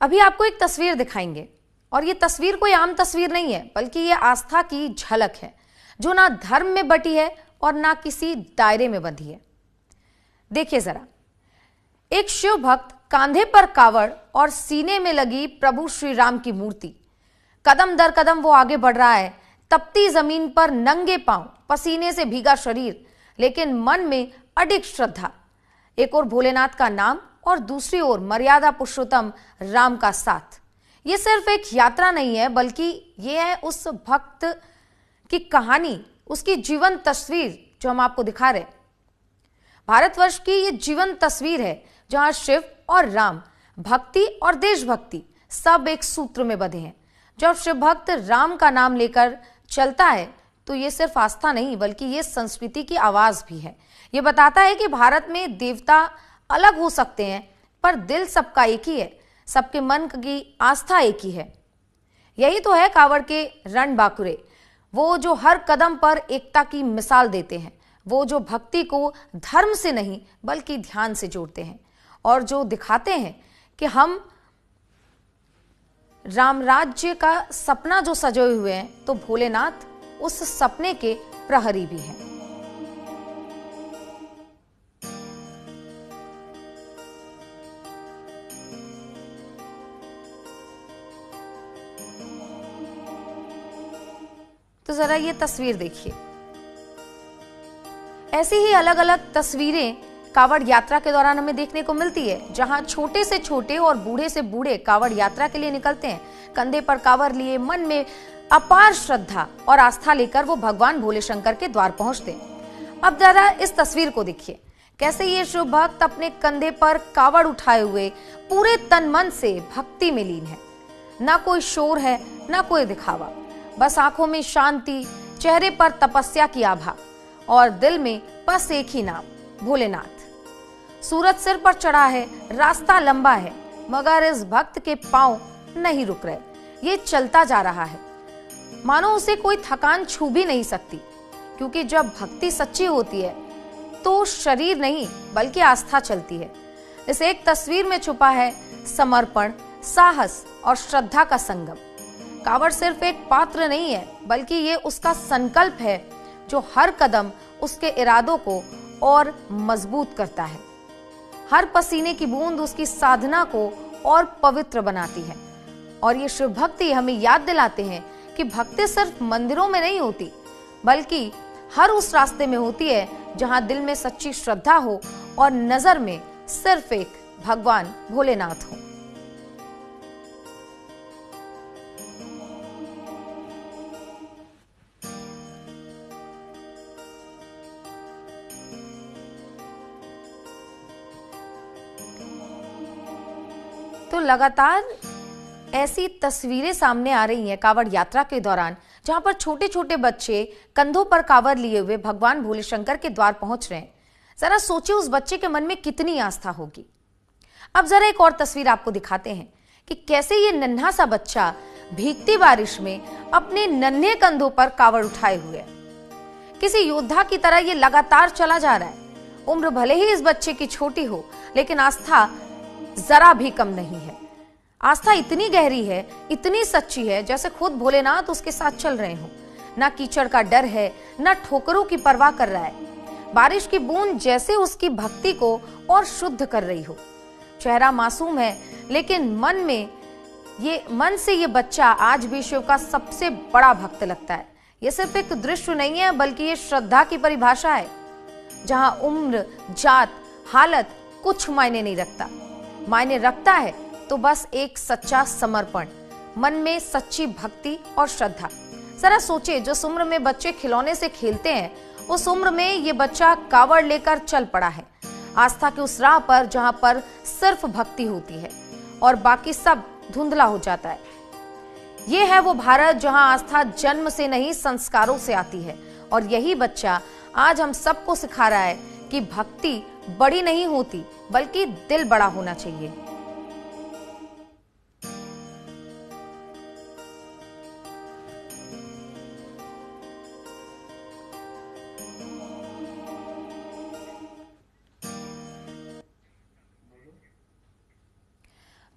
अभी आपको एक तस्वीर दिखाएंगे और ये तस्वीर कोई आम तस्वीर नहीं है, बल्कि ये आस्था की झलक है जो ना धर्म में बटी है और ना किसी दायरे में बंधी है। देखिए जरा, एक शिव भक्त कांधे पर कावड़ और सीने में लगी प्रभु श्री राम की मूर्ति, कदम दर कदम वो आगे बढ़ रहा है। तपती जमीन पर नंगे पांव, पसीने से भीगा शरीर, लेकिन मन में अडिग श्रद्धा। एक और भोलेनाथ का नाम और दूसरी ओर मर्यादा पुरुषोत्तम राम का साथ। ये सिर्फ एक यात्रा नहीं है, बल्कि ये है उस भक्त की कहानी, उसकी जीवन तस्वीर जो हम आपको दिखा रहे हैं। भारतवर्ष की ये जीवन तस्वीर है जहां शिव और राम, भक्ति और देशभक्ति सब एक सूत्र में बंधे हैं। जब शिव भक्त राम का नाम लेकर चलता है तो ये सिर्फ आस्था नहीं, बल्कि ये संस्कृति की आवाज भी है। ये बताता है कि भारत में देवता अलग हो सकते हैं, पर दिल सबका एक ही है, सबके मन की आस्था एक ही है। यही तो है कावड़ के रणबांकुरे, वो जो हर कदम पर एकता की मिसाल देते हैं, वो जो भक्ति को धर्म से नहीं बल्कि ध्यान से जोड़ते हैं, और जो दिखाते हैं कि हम राम राज्य का सपना जो सजोए हुए हैं, तो भोलेनाथ उस सपने के प्रहरी भी हैं। तो जरा ये तस्वीर देखिए। ऐसी ही अलग अलग तस्वीरें कावड़ यात्रा के दौरान हमें देखने को मिलती है, जहां छोटे से छोटे और बूढ़े से बूढ़े कावड़ यात्रा के लिए निकलते हैं। कंधे पर कावड़ लिए, मन में अपार श्रद्धा और आस्था लेकर वो भगवान भोले शंकर के द्वार पहुंचते हैं। अब जरा इस तस्वीर को देखिए, कैसे ये शिव भक्त अपने कंधे पर कावड़ उठाए हुए पूरे तन मन से भक्ति में लीन है। ना कोई शोर है, ना कोई दिखावा, बस आंखों में शांति, चेहरे पर तपस्या की आभा और दिल में बस एक ही नाम, भोलेनाथ। सूरज सिर पर चढ़ा है, रास्ता लंबा है, मगर इस भक्त के पांव नहीं रुक रहे। ये चलता जा रहा है, मानो उसे कोई थकान छू भी नहीं सकती, क्योंकि जब भक्ति सच्ची होती है तो शरीर नहीं बल्कि आस्था चलती है। इस एक तस्वीर में छुपा है समर्पण, साहस और श्रद्धा का संगम। कावड़ सिर्फ एक पात्र नहीं है, बल्कि ये उसका संकल्प है जो हर कदम उसके इरादों को और मजबूत करता है। हर पसीने की बूंद उसकी साधना को और पवित्र बनाती है। और ये शिव भक्ति हमें याद दिलाते हैं कि भक्ति सिर्फ मंदिरों में नहीं होती, बल्कि हर उस रास्ते में होती है जहां दिल में सच्ची श्रद्धा हो और नजर में सिर्फ एक भगवान भोलेनाथ हो। तो लगातार ऐसी तस्वीरें सामने आ रही हैं कावड़ यात्रा के दौरान, जहां पर छोटे छोटे बच्चे कंधों पर कावड़ लिए हुए भगवान भोले शंकर के द्वार पहुंच रहे हैं। जरा सोचिए उस बच्चे के मन में कितनी आस्था होगी। अब जरा एक और तस्वीर आपको दिखाते हैं कि कैसे ये नन्हा सा बच्चा भीगती बारिश में अपने नन्हे कंधों पर कावड़ उठाए हुए है। किसी योद्धा की तरह ये लगातार चला जा रहा है। उम्र भले ही इस बच्चे की छोटी हो, लेकिन आस्था जरा भी कम नहीं है। आस्था इतनी गहरी है, इतनी सच्ची है, जैसे खुद भोलेनाथ उसके साथ चल रहे हो। ना कीचड़ का डर है, ना ठोकरों की परवाह कर रहा है। बारिश की बूंद जैसे उसकी भक्ति को और शुद्ध कर रही हो। चेहरा मासूम है, लेकिन मन से ये बच्चा आज भी शिव का सबसे बड़ा भक्त लगता है। ये सिर्फ एक दृश्य नहीं है, बल्कि ये श्रद्धा की परिभाषा है, जहां उम्र, जात, हालत कुछ मायने नहीं रखता। मायने रखता है तो बस एक सच्चा समर्पण, मन में सच्ची भक्ति और श्रद्धा। जरा सोचिए, जिस उम्र में बच्चे खिलौने से खेलते हैं, उस उम्र में ये बच्चा कावड़ लेकर चल पड़ा है, आस्था की उस राह पर जहां पर सिर्फ भक्ति होती है और बाकी सब धुंधला हो जाता है। ये है वो भारत जहां आस्था जन्म से नहीं संस्कारों से आती है। और यही बच्चा आज हम सबको सिखा रहा है कि भक्ति बड़ी नहीं होती, बल्कि दिल बड़ा होना चाहिए।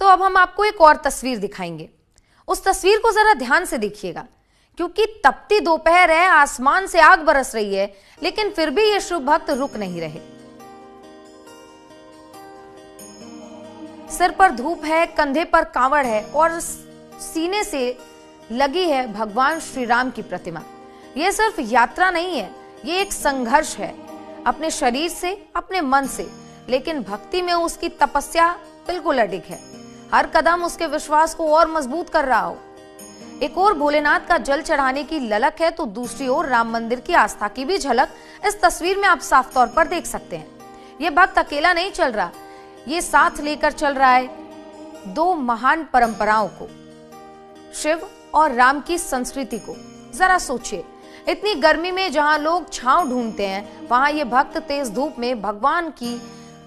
तो अब हम आपको एक और तस्वीर दिखाएंगे। उस तस्वीर को जरा ध्यान से देखिएगा, क्योंकि तपती दोपहर है, आसमान से आग बरस रही है, लेकिन फिर भी ये शिव भक्त रुक नहीं रहे। सिर पर धूप है, कंधे पर कांवड़ है और सीने से लगी है भगवान श्री राम की प्रतिमा। यह सिर्फ यात्रा नहीं है, ये एक संघर्ष है अपने शरीर से, अपने मन से, लेकिन भक्ति में उसकी तपस्या बिल्कुल अडिग है। हर कदम उसके विश्वास को और मजबूत कर रहा हो। एक और भोलेनाथ का जल चढ़ाने की ललक है, तो दूसरी ओर राम मंदिर की आस्था की भी झलक इस तस्वीर में आप साफ तौर पर देख सकते हैं। ये भक्त अकेला नहीं चल रहा, ये साथ लेकर चल रहा है दो महान परंपराओं को, शिव और राम की संस्कृति को। जरा सोचिए, इतनी गर्मी में जहां लोग छांव ढूंढते हैं, वहां ये भक्त तेज धूप में भगवान की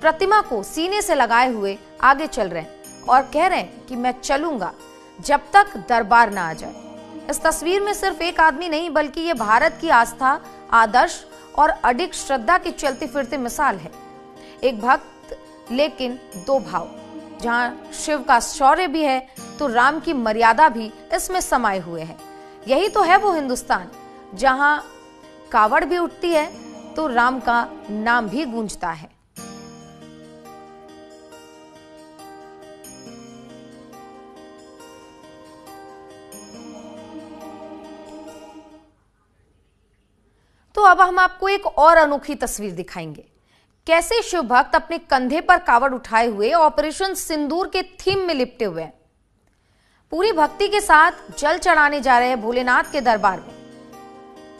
प्रतिमा को सीने से लगाए हुए आगे चल रहे हैं और कह रहे हैं कि मैं चलूंगा जब तक दरबार ना आ जाए। इस तस्वीर में सिर्फ एक आदमी नहीं, बल्कि ये भारत की आस्था, आदर्श और अडिग श्रद्धा की चलती फिरती मिसाल है। एक भक्त लेकिन दो भाव। जहां शिव का शौर्य भी है, तो राम की मर्यादा भी इसमें समाये हुए है। यही तो है वो हिंदुस्तान, जहां कावड़ भी उठती है तो राम का नाम भी गूंजता है। तो अब हम आपको एक और अनोखी तस्वीर दिखाएंगे, कैसे शिव भक्त अपने कंधे पर कावड़ उठाए हुए ऑपरेशन सिंदूर के थीम में लिपटे हुए हैं। पूरी भक्ति के साथ जल चढ़ाने जा रहे हैं भोलेनाथ के दरबार में।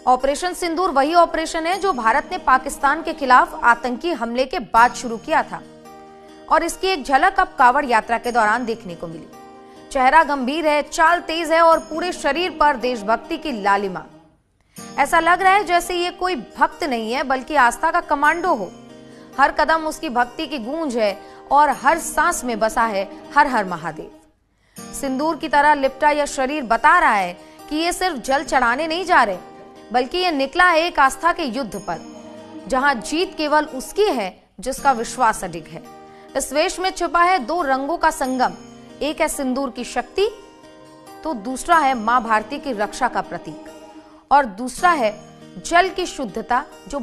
ऑपरेशन सिंदूर वही ऑपरेशन है जो भारत ने पाकिस्तान के खिलाफ आतंकी हमले के बाद शुरू किया था, और इसकी एक झलक अब कावड़ यात्रा के दौरान देखने को मिली। चेहरा गंभीर है, चाल तेज है और पूरे शरीर पर देशभक्ति की लालिमा। ऐसा लग रहा है जैसे ये कोई भक्त नहीं है, बल्कि आस्था का कमांडो हो। हर कदम उसकी भक्ति की गूंज है और हर सांस में बसा है हर हर महादेव। सिंदूर की तरह लिपटा यह शरीर बता रहा है कि ये सिर्फ जल चढ़ाने नहीं जा रहे, बल्कि ये निकला है एक आस्था के युद्ध पर, जहां जीत केवल उसकी है जिसका विश्वास अडिग है। इस वेश में छुपा है दो रंगों का संगम, एक है सिंदूर की शक्ति, तो दूसरा है मां भारती की रक्षा का प्रतीक, और दूसरा है जल की शुद्धता, जो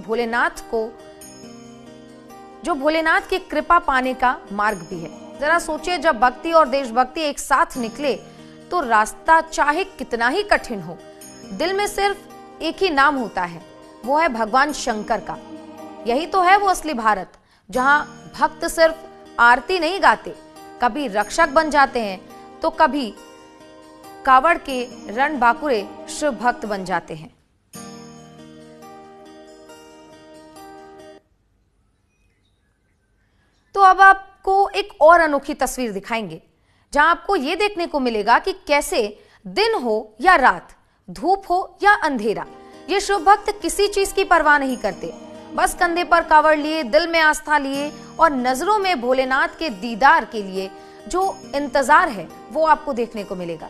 भोलेनाथ की कृपा पाने का मार्ग भी है। जरा सोचिए, जब भक्ति और देशभक्ति एक साथ निकले तो रास्ता चाहे कितना ही कठिन हो, दिल में सिर्फ एक ही नाम होता है, वो है भगवान शंकर का। यही तो है वो असली भारत, जहां भक्त सिर्फ आरती नहीं गाते, कभी रक्षक बन जाते हैं तो कभी कावड़ के रणबांकुरे शिव भक्त बन जाते हैं। तो अब आपको एक और अनोखी तस्वीर दिखाएंगे, जहां आपको यह देखने को मिलेगा कि कैसे दिन हो या रात, धूप हो या अंधेरा, ये शिव भक्त किसी चीज की परवाह नहीं करते। बस कंधे पर कावड़ लिए, दिल में आस्था लिए और नजरों में भोलेनाथ के दीदार के लिए जो इंतजार है वो आपको देखने को मिलेगा।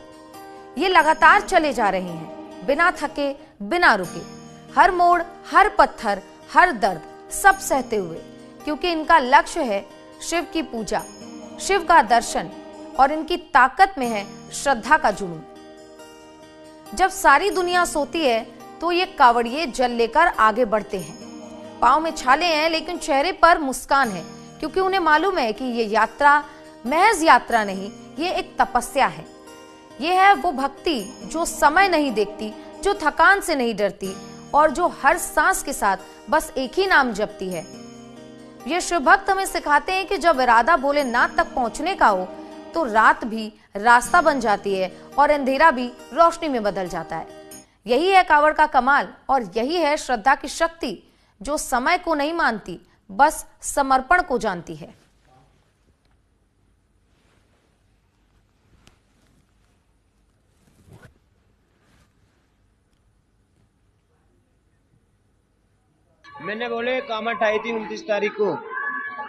ये लगातार चले जा रहे हैं, बिना थके, बिना रुके, हर मोड़, हर पत्थर, हर दर्द सब सहते हुए, क्योंकि इनका लक्ष्य है शिव की पूजा, शिव का दर्शन, और इनकी ताकत में है श्रद्धा का जुनून। जब सारी दुनिया सोती है तो ये कावड़िए जल लेकर आगे बढ़ते हैं। पांव में छाले हैं, लेकिन चेहरे पर मुस्कान है, क्योंकि उन्हें मालूम है कि ये यात्रा महज यात्रा नहीं, ये एक तपस्या है। ये है वो भक्ति जो समय नहीं देखती, जो थकान से नहीं डरती और जो हर सांस के साथ बस एक ही नाम जपती है। ये शिव भक्त हमें सिखाते हैं कि जब इरादा भोलेनाथ तक पहुंचने का हो तो रात भी रास्ता बन जाती है और अंधेरा भी रोशनी में बदल जाता है। यही है कावड़ का कमाल, और यही है श्रद्धा की शक्ति, जो समय को नहीं मानती, बस समर्पण को जानती है। मैंने बोले कामत आई थी 29 तारीख को।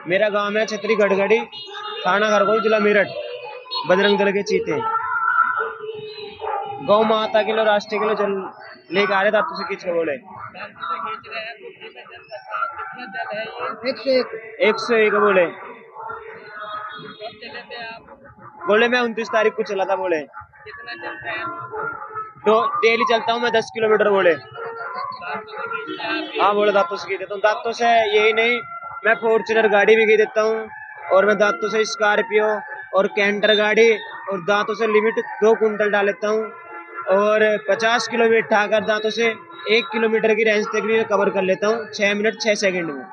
मेरा गांव है छतरी गढ़गड़ी, थाना खरगोन, जिला मेरठ। बजरंग दल के चीते गौ माता के लो राष्ट्रीय के लो जल लेके आ रहे थे, तुझे खींच के बोले 101 बोले बोले मैं 29 तारीख को चला था बोले। कितना चलता है? तो डेली चलता हूँ मैं 10 किलोमीटर बोले। हाँ बोले दांतों से देता हूँ, दांतों से यही नहीं, मैं फॉर्च्यूनर गाड़ी भी देता हूँ, और मैं दांतों से स्कॉर्पियो और कैंटर गाड़ी, और दांतों से लिमिट 2 कुंटल डाल लेता हूँ, और 50 किलो वेट उठाकर दांतों से 1 किलोमीटर की रेंज तक भी कवर कर लेता हूँ 6 मिनट 6 सेकंड में।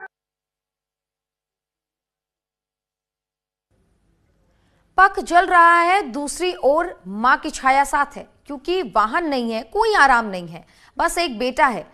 पक जल रहा है, दूसरी ओर मां की छाया साथ है, क्योंकि वाहन नहीं है, कोई आराम नहीं है, बस एक बेटा है